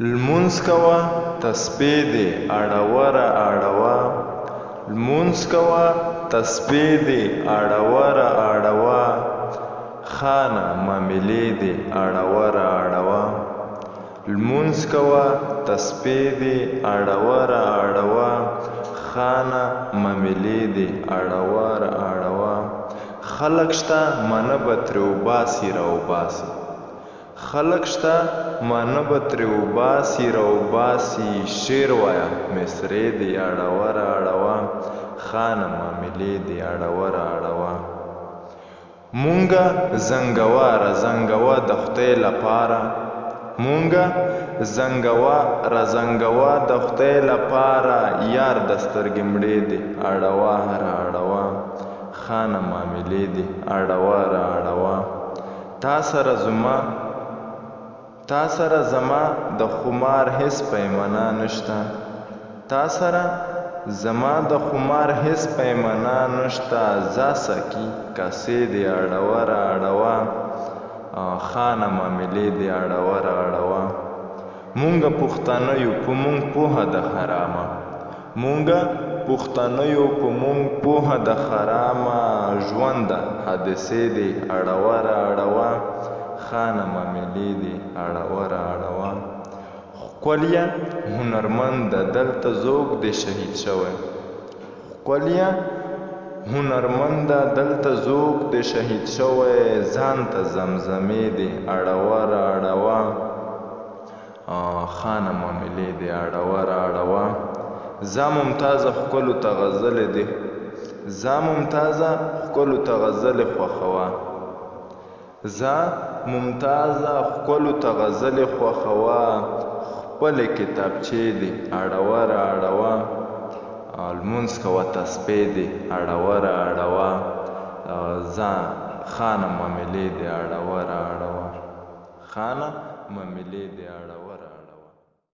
لمونځ کوه تسبیح دې اړوه را اړوه لمونځ کوه تسبیح دې اړوه را اړوه خانه معاملې دې اړوه را اړوه لمونځ کوه تسبیح دې اړوه را اړوه خانه معاملې دې اړوه را اړوه خلک شته منه به ترې وباسي را وباسي خلک شته منه به ترې وباسي را وباسي شعر وایه مصرې دې اړوه را اړوه خانه معاملې دې اړوه را اړوه مونږه زنګوه را زنګوه د خدای لپاره مونږه زنګوه را زنګوه د خدای لپاره یار د سترګې مړې دې اړوه را اړوه خانه معاملې دې اړوه را اړوه تا سره زما د خمار هیڅ پیمانه نشته تا سره زما د خمار هیڅ پیمانه نشته ځه سکي کاسې دې اړوه را اړوه خانه معاملې دې اړوه را اړوه مونږه پښتانه یو په مونږ پوهه د حرامه مونږه پښتانه یو په مونږ پوهه د حرامه ژونده حادثې دې اړوه را اړوه خانه معاملې دې اړوه را اړوه ښکلیه هنرمنده دلته ذوق دې شهید شوی ښکلیه هنرمنده دلته ذوق دې شهید شوی ځان ته زمزمې دې اړوه را اړوه خانه معاملې دې اړوه را اړوه ځه ممتازه ښکلو ته غزلې دې ځه ممتازه ښکلو ته غزلې خوښوه ځه ممتازه ښکلو ته غزلې خوښوه خپلې کتابچې دې اړوه را اړوه لمونځ کوه تسبیح دې اړوه را اړوه ځه خانه معاملې دې اړوه را اړوه خانه معاملې دې اړوه